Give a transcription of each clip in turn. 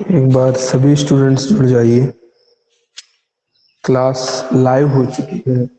एक बार सभी स्टूडेंट्स जुड़ जाइए। क्लास लाइव हो चुकी है।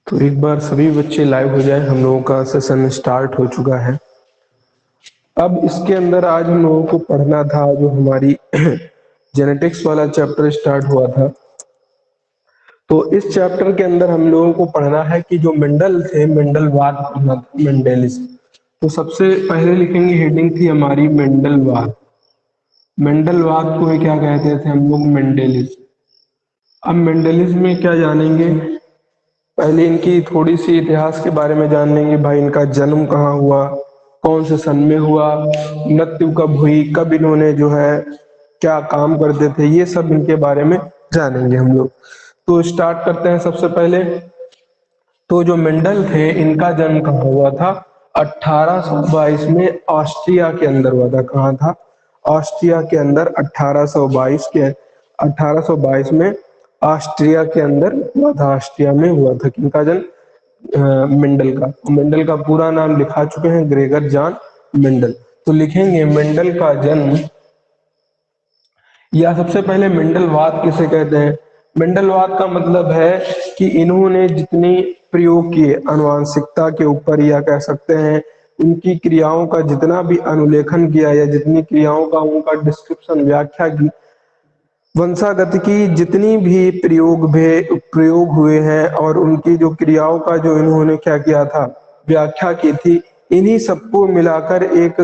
तो एक बार सभी बच्चे लाइव हो जाए। हम लोगों का सेशन स्टार्ट हो चुका है। अब इसके अंदर आज हम लोगों को पढ़ना था जो हमारी जेनेटिक्स वाला चैप्टर स्टार्ट हुआ था। तो इस चैप्टर के अंदर हम लोगों को पढ़ना है कि जो मेंडल थे, मेंडलवाद पढ़ना था, मेंडेलिज्म। तो सबसे पहले लिखेंगे, हेडिंग थी हमारी मेंडलवाद। मेंडलवाद को क्या कहते थे हम लोग? मेंडेलिज्म। अब मेंडेलिज्म में क्या जानेंगे? पहले इनकी थोड़ी सी इतिहास के बारे में जान लेंगे। भाई इनका जन्म कहाँ हुआ, कौन से सन में हुआ, मृत्यु कब हुई, कब इन्होंने जो है क्या काम करते थे, ये सब इनके बारे में जानेंगे हम लोग। तो स्टार्ट करते हैं सबसे पहले। तो जो मेंडल थे इनका जन्म कहाँ हुआ था? 1822 में ऑस्ट्रिया के अंदर हुआ था। कहाँ था? ऑस्ट्रिया के अंदर 1822 में ऑस्ट्रिया के अंदर हुआ था। ऑस्ट्रिया में हुआ था किनका जन्म? मेंडल का। मेंडल का पूरा नाम लिखा चुके हैं, ग्रेगर जॉन मेंडल। तो लिखेंगे मेंडल का जन्म, या सबसे पहले मेंडलवाद किसे कहते हैं? मेंडलवाद का मतलब है कि इन्होंने जितनी प्रयोग किए आनुवंशिकता के ऊपर, या कह सकते हैं उनकी क्रियाओं का जितना भी अनुलेखन किया, या जितनी क्रियाओं का उनका डिस्क्रिप्शन, व्याख्या की, वंशागत की जितनी भी प्रयोग हुए हैं और उनकी जो क्रियाओं का जो इन्होंने क्या किया था, व्याख्या की थी, इन्हीं सबको मिलाकर एक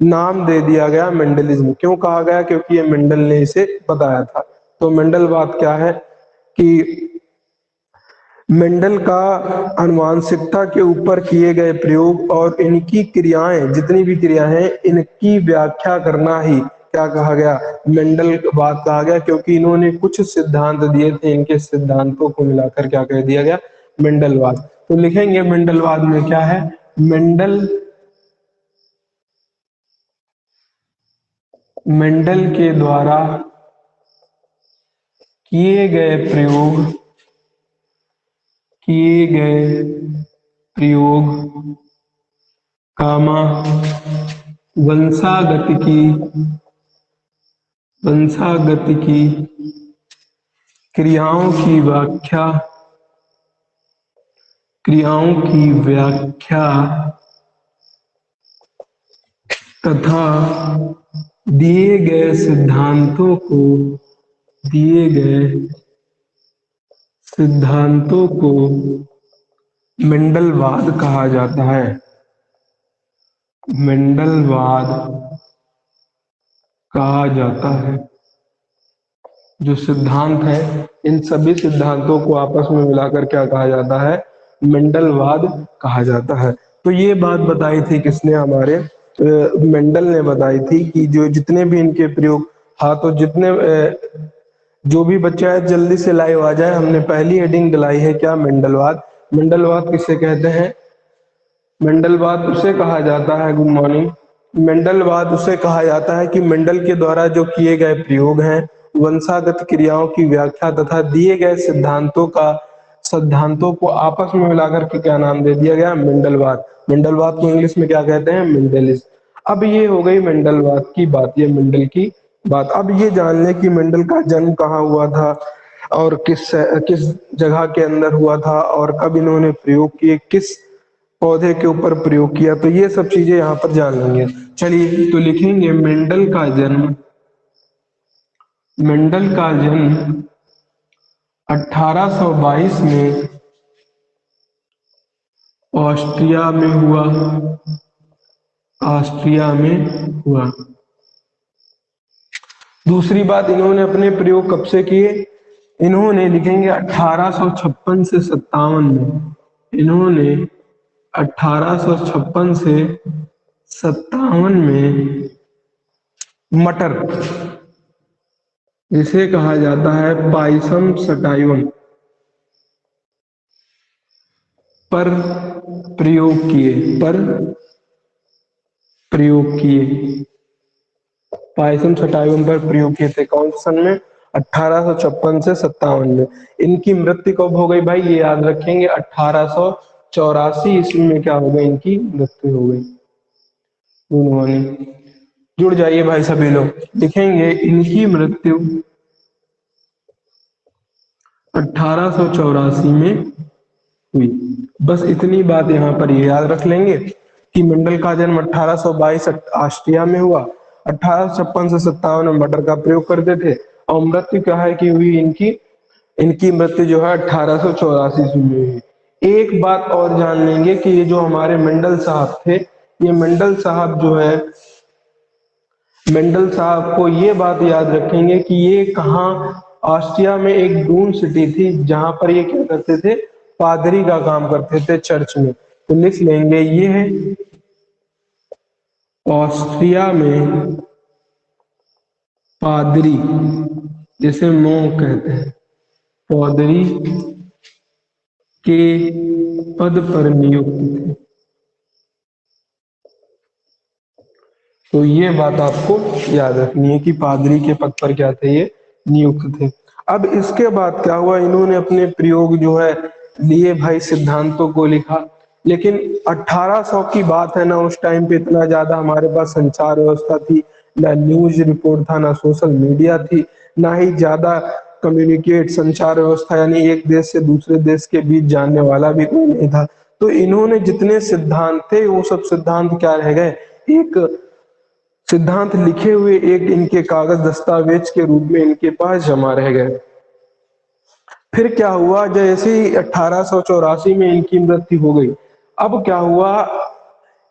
नाम दे दिया गया मेंडलिज्म। क्यों कहा गया? क्योंकि ये मेंडल ने इसे बताया था। तो मेंडलवाद क्या है कि मेंडल का आनुवंशिकता के ऊपर किए गए प्रयोग और इनकी क्रियाएं, जितनी भी क्रियाएं हैं, इनकी व्याख्या करना ही क्या कहा गया? मेंडलवाद कहा गया। क्योंकि इन्होंने कुछ सिद्धांत दिए थे, इनके सिद्धांतों को मिलाकर क्या कह दिया गया? मेंडलवाद। तो लिखेंगे मेंडलवाद में क्या है? मेंडल के द्वारा किए गए प्रयोग कामा वंशागत की क्रियाओं की व्याख्या तथा दिए गए सिद्धांतों को मेंडलवाद कहा जाता है। मेंडलवाद कहा जाता है। जो सिद्धांत है, इन सभी सिद्धांतों को आपस में मिलाकर क्या कहा जाता है? मेंडलवाद कहा जाता है। तो ये बात बताई थी किसने? हमारे मेंडल ने बताई थी कि जो जितने भी इनके प्रयोग, हाँ तो जितने जो भी बच्चा है जल्दी से लाइव आ जाए। हमने पहली हेडिंग दिलाई है क्या? मेंडलवाद। मेंडलवाद किसे कहते हैं? मेंडलवाद उसे कहा जाता है, गुड मॉर्निंग, मेंडलवाद उसे कहा जाता है कि मेंडल के द्वारा जो किए गए प्रयोग हैं, वंशागत क्रियाओं की व्याख्या तथा दिए गए सिद्धांतों को आपस में मिलाकर के क्या नाम दे दिया गया? मेंडलवाद। मेंडलवाद को इंग्लिश में क्या कहते हैं? मेंडलिज्म। अब ये हो गई मेंडलवाद की बात, ये मेंडल की बात। अब ये जान लें कि मेंडल का जन्म कहाँ हुआ था और किस किस जगह के अंदर हुआ था और कब इन्होंने प्रयोग किए, किस पौधे के ऊपर प्रयोग किया। तो ये सब चीजें यहाँ पर जान लेंगे। चलिए तो लिखेंगे मेंडल का जन्म 1822 में ऑस्ट्रिया में हुआ, ऑस्ट्रिया में हुआ। दूसरी बात, इन्होंने अपने प्रयोग कब से किए? इन्होंने लिखेंगे 1856 से 57 में। इन्होंने 1856 से 57 में मटर, जिसे कहा जाता है पाइसम सटाइवम, पर प्रयोग किए, पर प्रयोग किए। पाइसम सटाइवम पर प्रयोग किए थे। कौन से सन में? 1856 से 57 में। इनकी मृत्यु कब हो गई भाई? ये याद रखेंगे, 1884 ईस्वी में क्या हो गई? इनकी मृत्यु हो गई। उन्होंने, जुड़ जाइए भाई सभी लोग, लिखेंगे इनकी मृत्यु 1884 में हुई। बस इतनी बात यहाँ पर ये याद रख लेंगे कि मंडल का जन्म 1822 ऑस्ट्रिया में हुआ, 1856 से 57 में मटर का प्रयोग करते थे, और मृत्यु क्या है कि हुई इनकी? इनकी मृत्यु जो है 1884 में हुई। एक बात और जान लेंगे कि ये जो हमारे मंडल साहब थे, ये मंडल साहब जो है, मेंडल साहब को ये बात याद रखेंगे कि ये कहाँ, ऑस्ट्रिया में एक डून सिटी थी, जहां पर ये क्या करते थे? पादरी का काम करते थे चर्च में। तो लिख लेंगे ये है ऑस्ट्रिया में पादरी, जिसे मोंक कहते हैं, पादरी के पद पर नियुक्त थे। तो ये बात आपको याद रखनी है कि पादरी के पद पर क्या थे? ये नियुक्त थे। अब इसके बाद क्या हुआ? इन्होंने अपने प्रयोग जो है लिए भाई, सिद्धांतों को लिखा। लेकिन 1800 की बात है ना, उस टाइम पे इतना ज्यादा हमारे पास संचार व्यवस्था थी ना, न्यूज रिपोर्ट था, ना सोशल मीडिया थी, ना ही ज्यादा कम्युनिकेट संचार व्यवस्था, यानी एक देश से दूसरे देश के बीच जानने वाला भी कोई नहीं था। तो इन्होंने जितने सिद्धांत थे वो सब सिद्धांत क्या रह गए? एक सिद्धांत लिखे हुए एक इनके कागज दस्तावेज के रूप में इनके पास जमा रह गए। फिर क्या हुआ? जैसे ही 1884 में इनकी मृत्यु हो गई, अब क्या हुआ?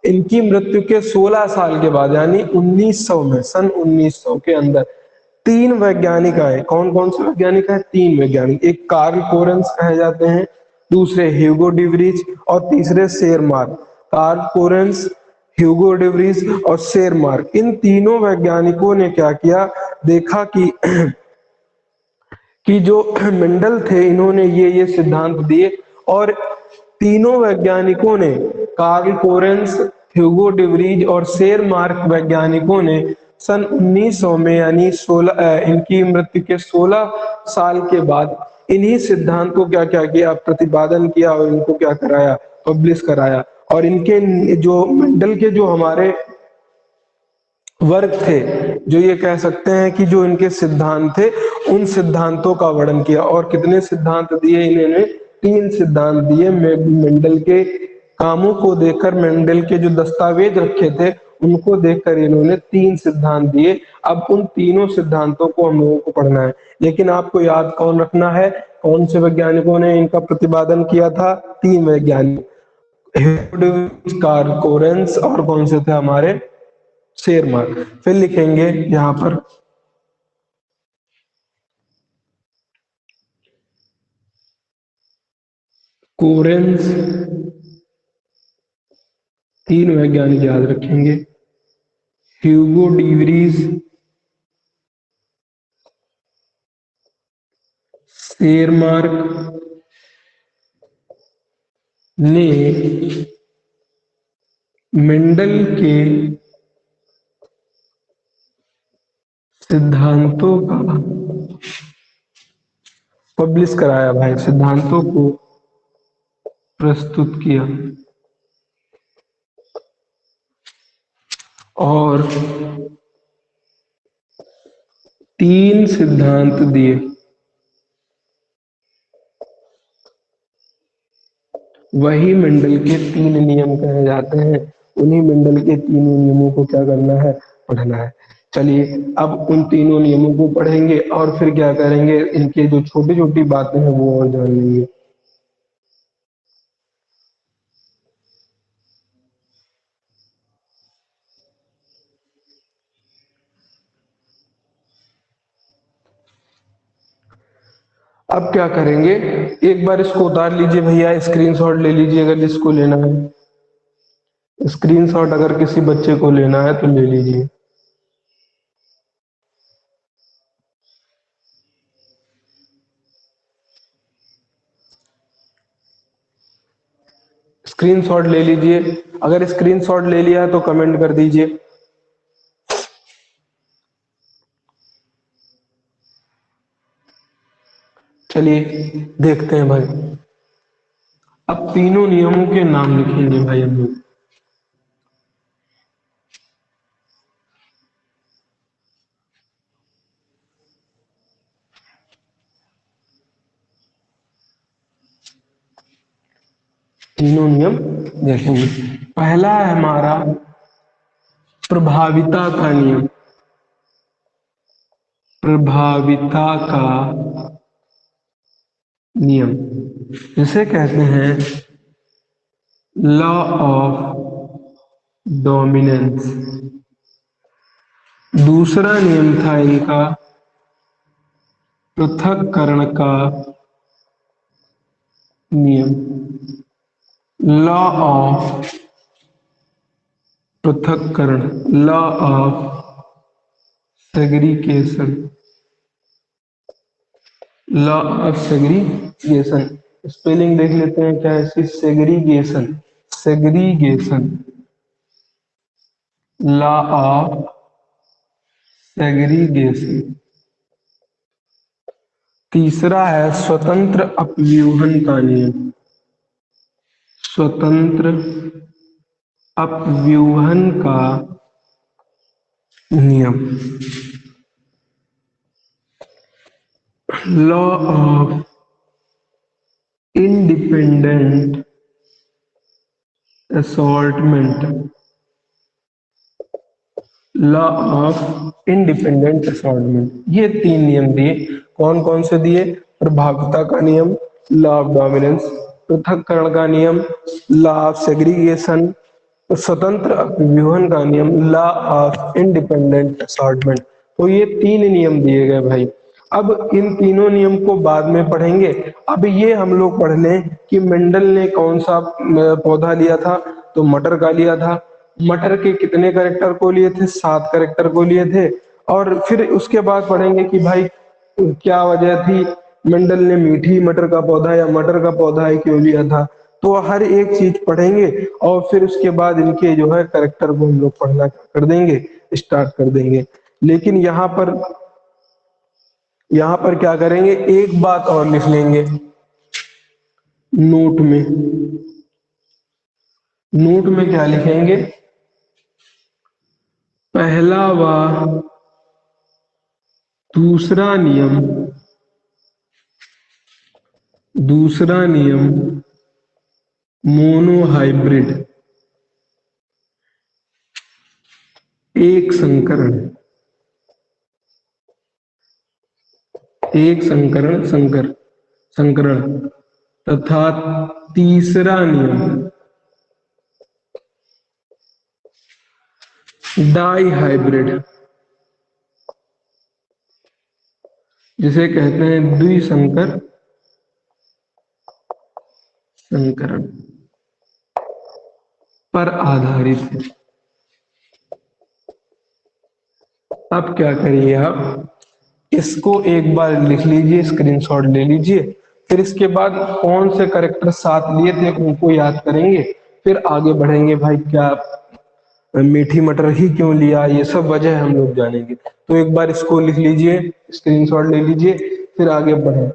इनकी मृत्यु के 16 साल के बाद, यानी 1900 में, सन 1900 के अंदर तीन वैज्ञानिक आए। कौन कौन से वैज्ञानिक हैं? तीन वैज्ञानिक। एक कार्ल कोरेंस कहे जाते हैं, दूसरे ह्यूगो डिवरीज, और तीसरे शेरमार्क। कार्ल कोरेंस, ह्यूगो डिवरीज और शेरमार्क, इन तीनों वैज्ञानिकों ने क्या किया? देखा कि जो मेंडल थे, इन्होंने ये सिद्धांत दिए, और तीनों वैज्ञानिकों ने, कार्ल कोरेंस, ह्यूगो डिवरीज और शेरमार्क वैज्ञानिकों ने सन 1900 में, यानी 16 इनकी मृत्यु के 16 साल के बाद इन्हीं सिद्धांत को क्या क्या किया? प्रतिपादन किया, और इनको क्या कराया? पब्लिश कराया। और इनके जो मेंडल के जो हमारे वर्ग थे, जो ये कह सकते हैं कि जो इनके सिद्धांत थे, उन सिद्धांतों का वर्णन किया। और कितने सिद्धांत दिए इन्होंने? तीन सिद्धांत दिए। मेंडल के कामों को देखकर, मेंडल के जो दस्तावेज रखे थे उनको देखकर इन्होंने तीन सिद्धांत दिए। अब उन तीनों सिद्धांतों को हम लोगों को पढ़ना है। लेकिन आपको याद कौन रखना है? कौन से वैज्ञानिकों ने इनका प्रतिपादन किया था? तीन वैज्ञानिक, कार्ल कोरेंस, और कौन से थे? हमारे शेरमार्क। फिर लिखेंगे यहां पर कोरेंस, तीन वैज्ञानिक याद रखेंगे, ह्यूगो डिवरीज, शेरमार्क ने मेंडल के सिद्धांतों का पब्लिश कराया भाई, सिद्धांतों को प्रस्तुत किया और तीन सिद्धांत दिए। वही मेंडल के तीन नियम कहे जाते हैं। उन्हीं मेंडल के तीनों नियमों को क्या करना है? पढ़ना है। चलिए, अब उन तीनों नियमों को पढ़ेंगे और फिर क्या करेंगे? इनके जो छोटी छोटी बातें हैं वो और जान लेंगे। अब क्या करेंगे, एक बार इसको उतार लीजिए भैया, स्क्रीनशॉट ले लीजिए अगर जिसको लेना है। स्क्रीनशॉट अगर किसी बच्चे को लेना है तो ले लीजिए। स्क्रीनशॉट ले लीजिए, अगर स्क्रीनशॉट ले लिया है तो कमेंट कर दीजिए। चलिए देखते हैं भाई। अब तीनों नियमों के नाम लिखेंगे भाई हम लोग। तीनों नियम देखेंगे। पहला है हमारा प्रभाविता का नियम। प्रभाविता का नियम जिसे कहते हैं लॉ ऑफ डोमिनेंस। दूसरा नियम था इनका पृथक्करण का नियम। लॉ ऑफ पृथक्करण, law of segregation. Law of segregation, spelling देख लेते हैं क्या है इसकी, segregation. Segregation, law of segregation. तीसरा है स्वतंत्र अपव्यूहन का नियम। स्वतंत्र अपव्यूहन का नियम। Law of independent assortment. Law of independent assortment, ये तीन नियम दिए। कौन कौन से दिए, प्रभाविता का नियम, लॉ ऑफ डोमिनेंस, पृथक्करण का नियम, लॉ ऑफ सेग्रीगेशन, स्वतंत्र अपव्यूहन का नियम, लॉ ऑफ इंडिपेंडेंट असॉर्टमेंट। तो ये तीन नियम दिए गए भाई। अब इन तीनों नियम को बाद में पढ़ेंगे। अब ये हम लोग पढ़ लें कि मेंडल ने कौन सा पौधा लिया था, तो मटर का लिया था। मटर के कितने कैरेक्टर को लिए थे, 7 कैरेक्टर को लिए थे। और फिर उसके बाद पढ़ेंगे कि भाई क्या वजह थी मेंडल ने मीठी मटर का पौधा या मटर का पौधा ही क्यों लिया था। तो हर एक चीज पढ़ेंगे और फिर उसके बाद इनके जो है कैरेक्टर को हम लोग पढ़ना कर देंगे, स्टार्ट कर देंगे। लेकिन यहाँ पर क्या करेंगे, एक बात और लिख लेंगे नोट में। नोट में क्या लिखेंगे, पहला व दूसरा नियम, दूसरा नियम मोनोहाइब्रिड एक संकरण, एक संकरण तथा तीसरा नियम डाई हाइब्रिड, जिसे कहते हैं द्विसंकर संकरण पर आधारित है। अब क्या करिए, आप इसको एक बार लिख लीजिए, स्क्रीनशॉट ले लीजिए। फिर इसके बाद कौन से करेक्टर साथ लिए थे उनको याद करेंगे, फिर आगे बढ़ेंगे भाई क्या मीठी मटर ही क्यों लिया, ये सब वजह हम लोग जानेंगे। तो एक बार इसको लिख लीजिए, स्क्रीनशॉट ले लीजिए, फिर आगे बढ़े।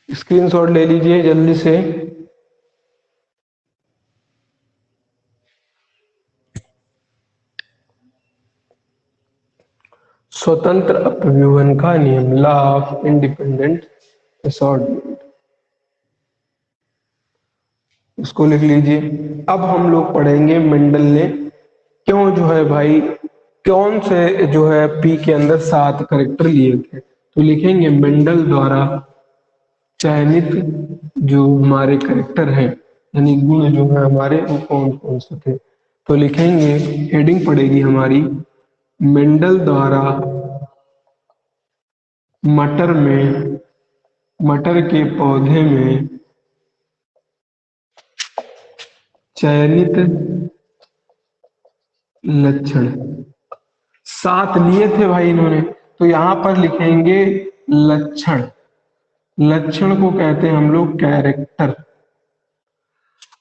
स्क्रीनशॉट ले लीजिए जल्दी से। स्वतंत्र अपव्यूहन का नियम, लॉ ऑफ इंडिपेंडेंट असॉर्टमेंट, इसको लिख लीजिए। अब हम लोग पढ़ेंगे मेंडल ने क्यों जो है भाई कौन से जो है पी के अंदर 7 करेक्टर लिए थे, तो लिखेंगे मेंडल द्वारा चयनित जो हमारे करेक्टर हैं यानी गुण जो है हमारे वो कौन कौन से थे, तो लिखेंगे हेडिंग पड़ेगी हमारी मेंडल द्वारा मटर के पौधे में चयनित लक्षण 7 लिए थे भाई इन्होंने, तो यहां पर लिखेंगे लक्षण। लक्षण को कहते हैं हम लोग कैरेक्टर।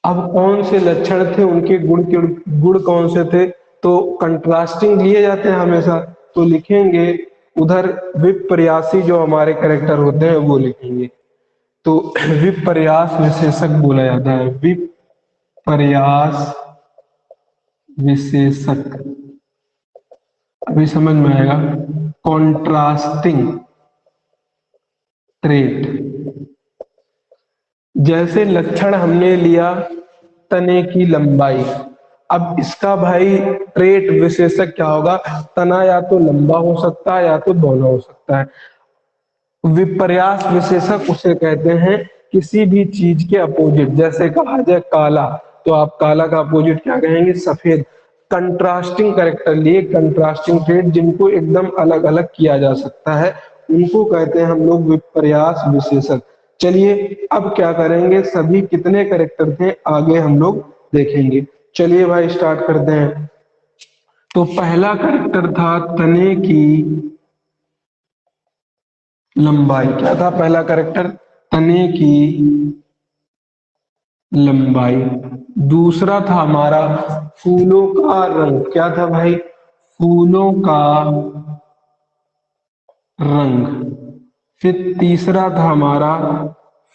अब कौन से लक्षण थे, उनके गुण कौन से थे, तो कंट्रास्टिंग लिए जाते हैं हमेशा, तो लिखेंगे उधर विपर्यासी जो हमारे कैरेक्टर होते हैं वो लिखेंगे, तो विपर्यास विशेषक बोला जाता है, विपर्यास विशेषक। अभी समझ में आएगा। कॉन्ट्रास्टिंग ट्रेट, जैसे लक्षण हमने लिया तने की लंबाई, अब इसका भाई ट्रेट विशेषक क्या होगा, तना या तो लंबा हो सकता है या तो बौना हो सकता है। विपर्यास विशेषक उसे कहते हैं किसी भी चीज के अपोजिट, जैसे कहा जाए काला, तो आप काला का अपोजिट क्या कहेंगे, सफेद। कंट्रास्टिंग कैरेक्टर लिए, कंट्रास्टिंग ट्रेट जिनको एकदम अलग अलग किया जा सकता है उनको कहते हैं हम लोग विपर्यास विशेषक। चलिए अब क्या करेंगे, सभी कितने कैरेक्टर थे आगे हम लोग देखेंगे। चलिए भाई स्टार्ट करते हैं। तो पहला कैरेक्टर था तने की लंबाई। क्या था पहला कैरेक्टर, तने की लंबाई। दूसरा था हमारा फूलों का रंग। क्या था भाई, फूलों का रंग। फिर तीसरा था हमारा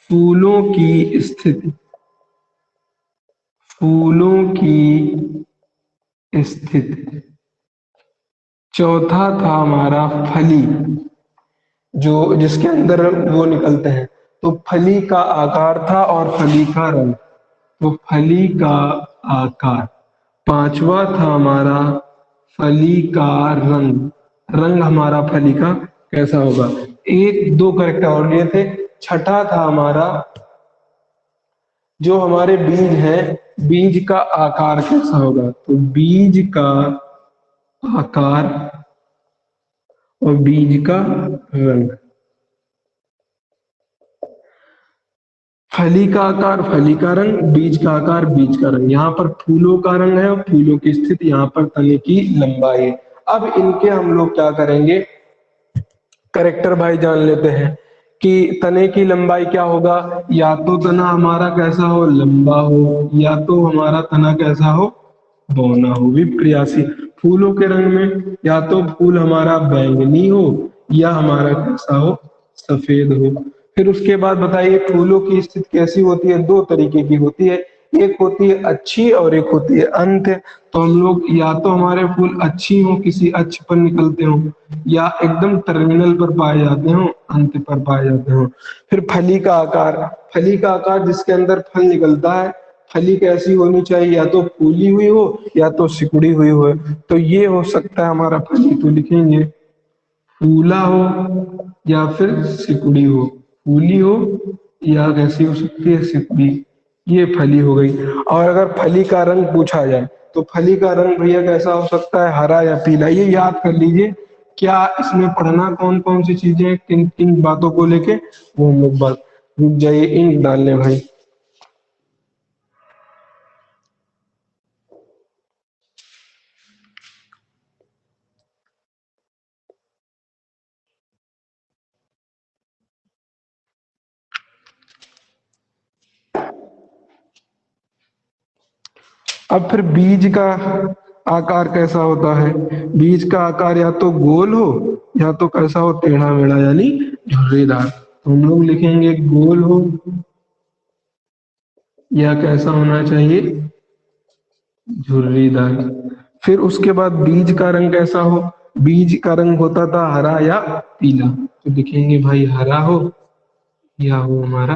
फूलों की स्थिति, फूलों की स्थिति। चौथा था हमारा फली, जो जिसके अंदर वो निकलते हैं, तो फली का आकार था और फली का रंग, तो फली का आकार। पांचवा था हमारा फली का रंग, रंग हमारा फली का कैसा होगा। एक दो करेक्टर और लिए थे। छठा था हमारा जो हमारे बीज हैं, बीज का आकार कैसा होगा, तो बीज का आकार और बीज का रंग। फली का आकार, फली का रंग, बीज का आकार, बीज का रंग। यहाँ पर फूलों का रंग है और फूलों की स्थिति, यहाँ पर तने की लंबाई है। अब इनके हम लोग क्या करेंगे, करेक्टर भाई जान लेते हैं कि तने की लंबाई क्या होगा, या तो तना हमारा कैसा हो, लंबा हो, या तो हमारा तना कैसा हो, बौना हो। विपर्यासी। फूलों के रंग में या तो फूल हमारा बैंगनी हो या हमारा कैसा हो, सफेद हो। फिर उसके बाद बताइए फूलों की स्थिति कैसी होती है, दो तरीके की होती है, एक होती है अच्छी और एक होती है अंत्य। तो हम लोग या तो हमारे फूल अच्छी हो, किसी अक्ष पर निकलते हो, या एकदम टर्मिनल पर पाए जाते हो, अंत पर पाए जाते हो। फिर फली का आकार, फली का आकार जिसके अंदर फल निकलता है, फली कैसी होनी चाहिए, या तो फूली हुई हो या तो सिकुड़ी हुई हो, तो ये हो सकता है हमारा फली, तो लिखेंगे फूला हो या फिर सिकुड़ी हो, फूली हो या कैसी हो सकती है, सिकुड़ी। ये फली हो गई। और अगर फली का रंग पूछा जाए तो फली का रंग भैया कैसा हो सकता है, हरा या पीला। ये याद कर लीजिए, क्या इसमें पढ़ना कौन कौन सी चीजें, किन किन बातों को लेके, वो हम लोग बात, रुक जाइए इंक डालने भाई। अब फिर बीज का आकार कैसा होता है, बीज का आकार या तो गोल हो या तो कैसा हो, टेढ़ा मेढ़ा यानी झुर्रीदार। तो हम लोग लिखेंगे गोल हो या कैसा होना चाहिए, झुर्रीदार। फिर उसके बाद बीज का रंग कैसा हो, बीज का रंग होता था हरा या पीला, तो लिखेंगे भाई हरा हो या हो हमारा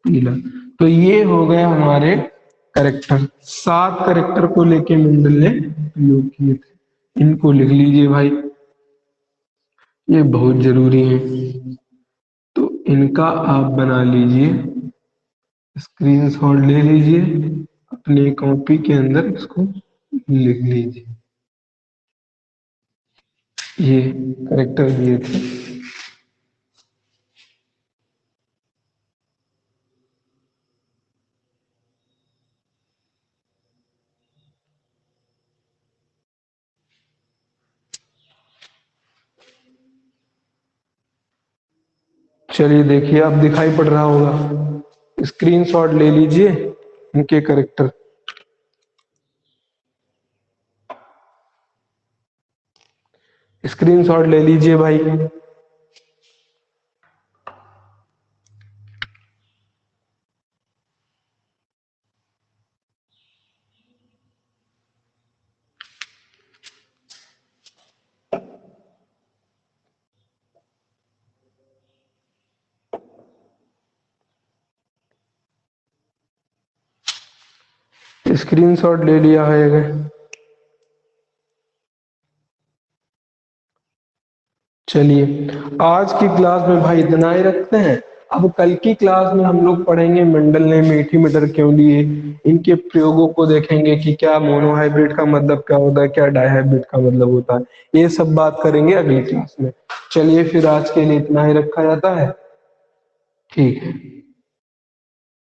पीला। तो ये हो गए हमारे करेक्टर, 7 करेक्टर को लेके मेंडल ने प्रयोग किए थे। इनको लिख लीजिए भाई, ये बहुत जरूरी है। तो इनका आप बना लीजिए, स्क्रीनशॉट ले लीजिए, अपने कॉपी के अंदर इसको लिख लीजिए। ये करेक्टर दिए थे। चलिए देखिए, अब दिखाई पड़ रहा होगा, स्क्रीनशॉट ले लीजिए इनके करेक्टर। स्क्रीनशॉट ले लीजिए भाई। स्क्रीनशॉट ले लिया है। चलिए, आज की क्लास में भाई इतना ही रखते हैं। अब कल की क्लास में हम लोग पढ़ेंगे मेंडल ने मीठी मटर क्यों लिए, इनके प्रयोगों को देखेंगे कि क्या मोनोहाइब्रिड का मतलब क्या होता है, क्या डाइहाइब्रिड का मतलब होता है। ये सब बात करेंगे अगली क्लास में। चलिए फिर आज के लिए इतना ही रखा जाता है। ठीक है।